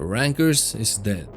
Rankers is dead.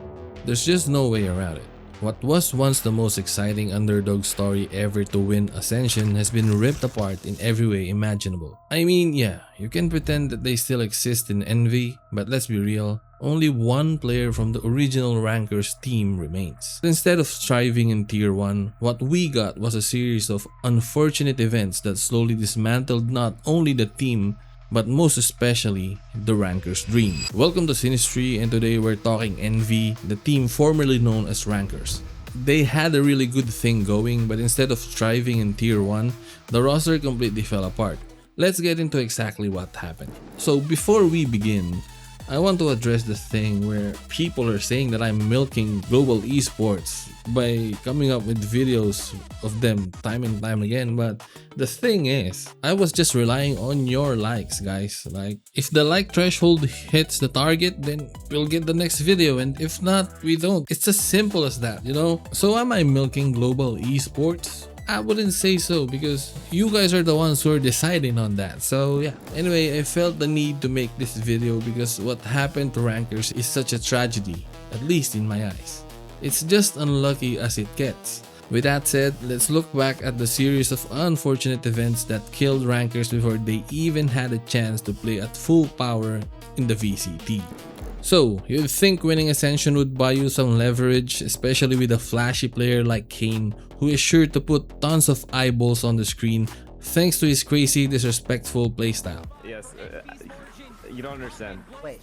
There's just no way around it. What was once the most exciting underdog story ever to win Ascension has been ripped apart in every way imaginable. I mean, yeah, you can pretend that they still exist in Envy, but let's be real, only one player from the original Rankers team remains. Instead of striving in Tier 1, what we got was a series of unfortunate events that slowly dismantled not only the team, but most especially the Rankers' dream. Welcome to snstry, and today we're talking Envy, the team formerly known as Rankers. They had a really good thing going, but instead of striving in Tier 1, the roster completely fell apart. Let's get into exactly what happened. So before we begin, I want to address the thing where people are saying that I'm milking global esports by coming up with videos of them time and time again, but the thing is, I was just relying on your likes, guys. Like, if the like threshold hits the target, then we'll get the next video, and if not, we don't. It's as simple as that, you know? So am I milking global esports? I wouldn't say so, because you guys are the ones who are deciding on that. So yeah, anyway, I felt the need to make this video because what happened to Rankers is such a tragedy, at least in my eyes. It's just unlucky as it gets. With that said, let's look back at the series of unfortunate events that killed Rankers before they even had a chance to play at full power in the VCT. So, you'd think winning Ascension would buy you some leverage, especially with a flashy player like Kane, who is sure to put tons of eyeballs on the screen thanks to his crazy, disrespectful playstyle. Yes, you don't understand. Wait,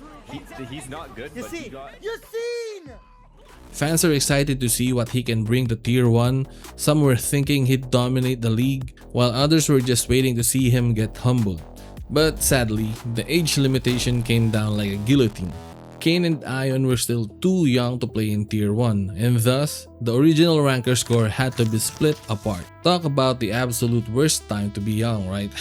He's not good, you but see, he got... you seen? Fans are excited to see what he can bring to Tier 1, some were thinking he'd dominate the league, while others were just waiting to see him get humbled. But sadly, the age limitation came down like a guillotine. Kane and Ion were still too young to play in Tier 1, and thus, the original Ranker score had to be split apart. Talk about the absolute worst time to be young, right?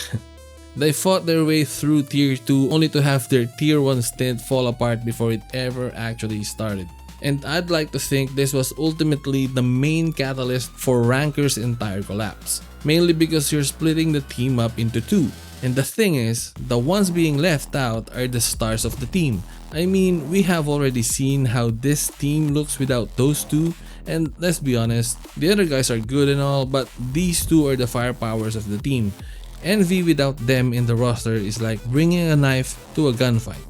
They fought their way through Tier 2 only to have their Tier 1 stint fall apart before it ever actually started. And I'd like to think this was ultimately the main catalyst for Ranker's entire collapse. Mainly because you're splitting the team up into two. And the thing is, the ones being left out are the stars of the team. I mean, we have already seen how this team looks without those two, and let's be honest, the other guys are good and all, but these two are the firepowers of the team. Envy without them in the roster is like bringing a knife to a gunfight.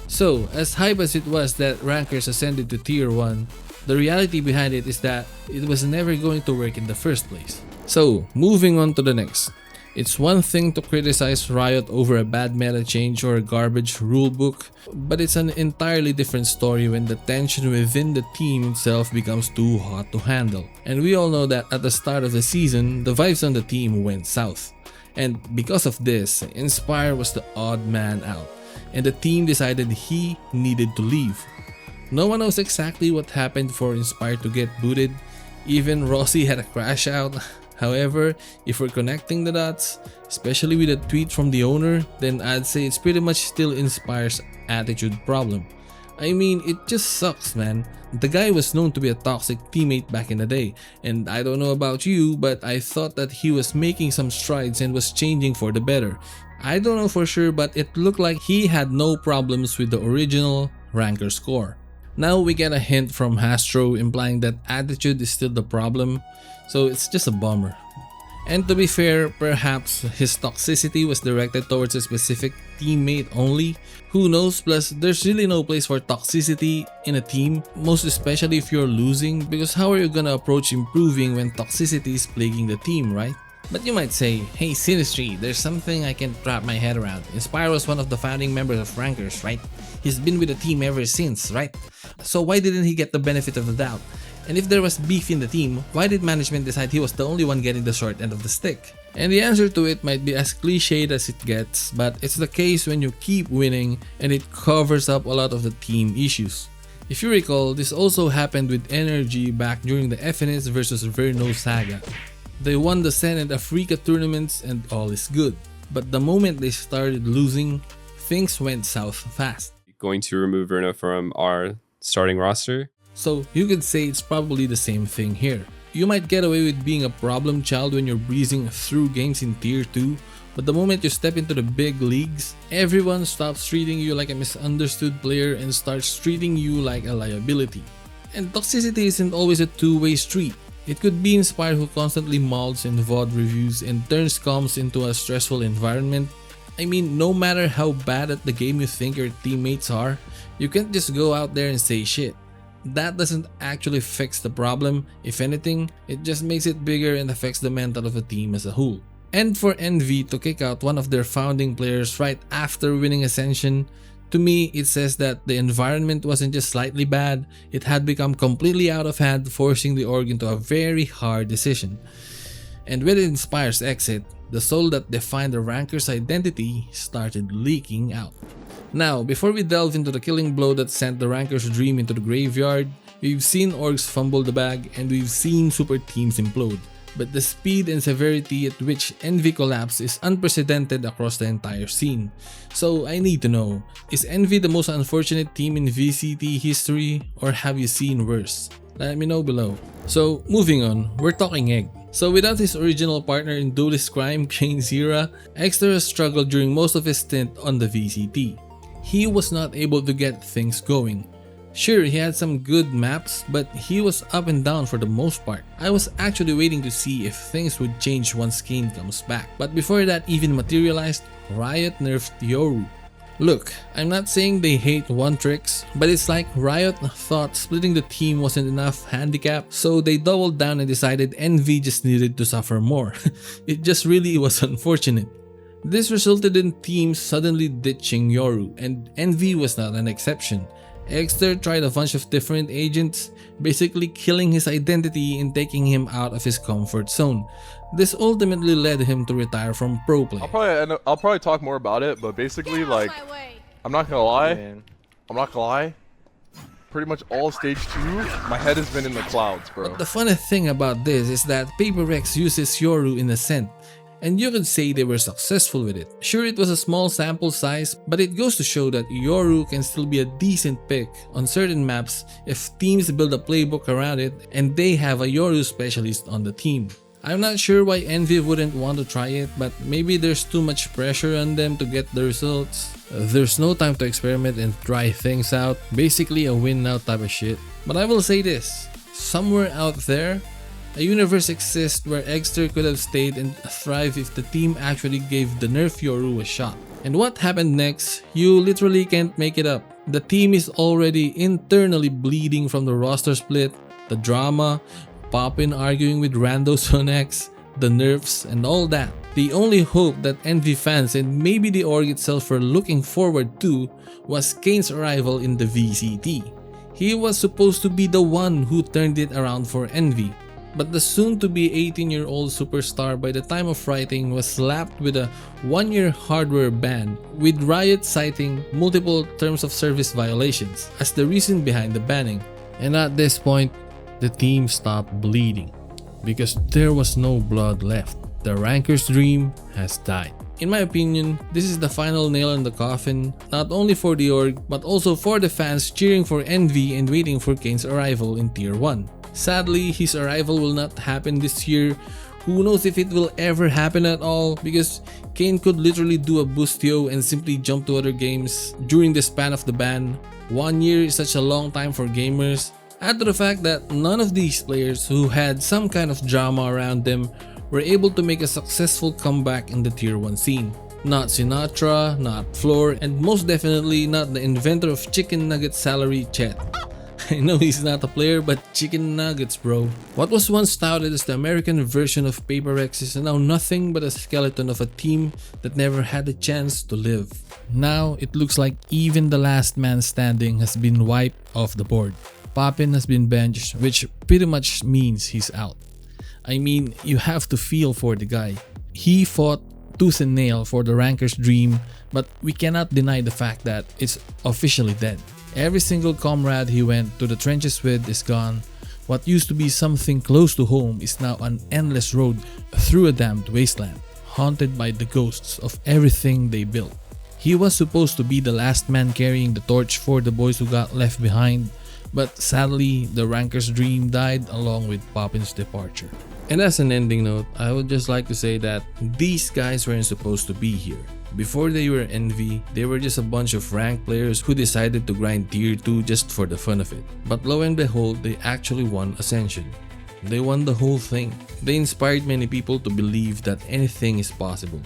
So, as hype as it was that Rankers ascended to Tier 1, the reality behind it is that it was never going to work in the first place. So, moving on to the next. It's one thing to criticize Riot over a bad meta change or a garbage rulebook, but it's an entirely different story when the tension within the team itself becomes too hot to handle. And we all know that at the start of the season, the vibes on the team went south. And because of this, Inspire was the odd man out, and the team decided he needed to leave. No one knows exactly what happened for Inspire to get booted. Even Rossi had a crash out. However, if we're connecting the dots, especially with a tweet from the owner, then I'd say it's pretty much still Inspire's attitude problem. I mean, it just sucks, man. The guy was known to be a toxic teammate back in the day, and I don't know about you, but I thought that he was making some strides and was changing for the better. I don't know for sure, but it looked like he had no problems with the original Ranker score. Now we get a hint from Hastro implying that attitude is still the problem, so it's just a bummer. And to be fair, perhaps his toxicity was directed towards a specific teammate only. Who knows, plus there's really no place for toxicity in a team, most especially if you're losing, because how are you gonna approach improving when toxicity is plaguing the team, right? But you might say, hey snstry, there's something I can't wrap my head around. Inspire was one of the founding members of Rankers, right? He's been with the team ever since, right? So why didn't he get the benefit of the doubt? And if there was beef in the team, why did management decide he was the only one getting the short end of the stick? And the answer to it might be as cliched as it gets, but it's the case when you keep winning and it covers up a lot of the team issues. If you recall, this also happened with Energy back during the FNS vs Verno saga. They won the Sen and Africa tournaments and all is good. But the moment they started losing, things went south fast. Going to remove Verno from our starting roster. So you could say it's probably the same thing here. You might get away with being a problem child when you're breezing through games in Tier 2, But the moment you step into the big leagues, everyone stops treating you like a misunderstood player and starts treating you like a liability. And toxicity isn't always a two-way street. It could be Inspire who constantly mauls in VOD reviews and turns comms into a stressful environment. I mean, no matter how bad at the game you think your teammates are, you can't just go out there and say shit. That doesn't actually fix the problem. If anything, it just makes it bigger and affects the mental of the team as a whole. And for Envy to kick out one of their founding players right after winning Ascension, to me it says that the environment wasn't just slightly bad, it had become completely out of hand, forcing the org into a very hard decision. And with Inspire's exit, the soul that defined the ranker's identity started leaking out. Now, before we delve into the killing blow that sent the ranker's dream into the graveyard, we've seen orgs fumble the bag and we've seen super teams implode. But the speed and severity at which Envy collapsed is unprecedented across the entire scene. So I need to know, is Envy the most unfortunate team in VCT history, or have you seen worse? Let me know below. So moving on, we're talking Egg. So without his original partner in Duelist Crime, Kane Zira, Eggster has struggled during most of his stint on the VCT. He was not able to get things going. Sure, he had some good maps, but he was up and down for the most part. I was actually waiting to see if things would change once Kane comes back. But before that even materialized, Riot nerfed Yoru. Look, I'm not saying they hate one tricks, but it's like Riot thought splitting the team wasn't enough handicap, so they doubled down and decided Envy just needed to suffer more. It just really was unfortunate. This resulted in teams suddenly ditching Yoru, and Envy was not an exception. Eggster tried a bunch of different agents, basically killing his identity and taking him out of his comfort zone. This ultimately led him to retire from pro play. I'll probably talk more about it, but basically, like, I'm not gonna lie. Pretty much all stage 2, my head has been in the clouds, bro. But the funny thing about this is that Paper Rex uses Yoru in Ascent, and you could say they were successful with it. Sure, it was a small sample size, but it goes to show that Yoru can still be a decent pick on certain maps if teams build a playbook around it and they have a Yoru specialist on the team. I'm not sure why Envy wouldn't want to try it, but maybe there's too much pressure on them to get the results. There's no time to experiment and try things out, basically a win now type of shit. But I will say this, somewhere out there, a universe exists where Eggster could have stayed and thrived if the team actually gave the nerf Yoru a shot. And what happened next, you literally can't make it up. The team is already internally bleeding from the roster split, the drama, Poppin arguing with randos on X, the nerfs, and all that. The only hope that Envy fans and maybe the org itself were looking forward to was Kane's arrival in the VCT. He was supposed to be the one who turned it around for Envy. But the soon-to-be 18-year-old superstar by the time of writing was slapped with a 1-year hardware ban, with Riot citing multiple terms of service violations as the reason behind the banning. And at this point, the team stopped bleeding because there was no blood left. The ranker's dream has died. In my opinion, this is the final nail in the coffin, not only for the org but also for the fans cheering for Envy and waiting for Kane's arrival in Tier 1. Sadly, his arrival will not happen this year. Who knows if it will ever happen at all, because Kane could literally do a boostio and simply jump to other games during the span of the ban. 1 year is such a long time for gamers. Add to the fact that none of these players who had some kind of drama around them were able to make a successful comeback in the Tier 1 scene. Not Sinatra, not Floor, and most definitely not the inventor of chicken nugget salary, Chet. I know he's not a player, but chicken nuggets, bro. What was once touted as the American version of Paper Rex is now nothing but a skeleton of a team that never had a chance to live. Now, it looks like even the last man standing has been wiped off the board. Poppin has been benched, which pretty much means he's out. I mean, you have to feel for the guy. He fought tooth and nail for the ranker's dream, but we cannot deny the fact that it's officially dead. Every single comrade he went to the trenches with is gone. What used to be something close to home is now an endless road through a damned wasteland, haunted by the ghosts of everything they built. He was supposed to be the last man carrying the torch for the boys who got left behind, but sadly, the ranker's dream died along with Poppin's departure. And as an ending note, I would just like to say that these guys weren't supposed to be here. Before they were Envy, they were just a bunch of ranked players who decided to grind tier 2 just for the fun of it. But lo and behold, they actually won Ascension. They won the whole thing. They inspired many people to believe that anything is possible,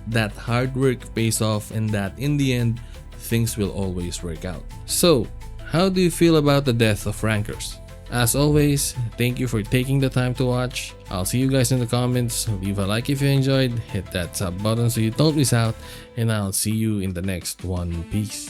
that hard work pays off, and that in the end, things will always work out. So, how do you feel about the death of rankers? As always, thank you for taking the time to watch. I'll see you guys in the comments. Leave a like if you enjoyed, hit that sub button so you don't miss out, and I'll see you in the next one. Peace.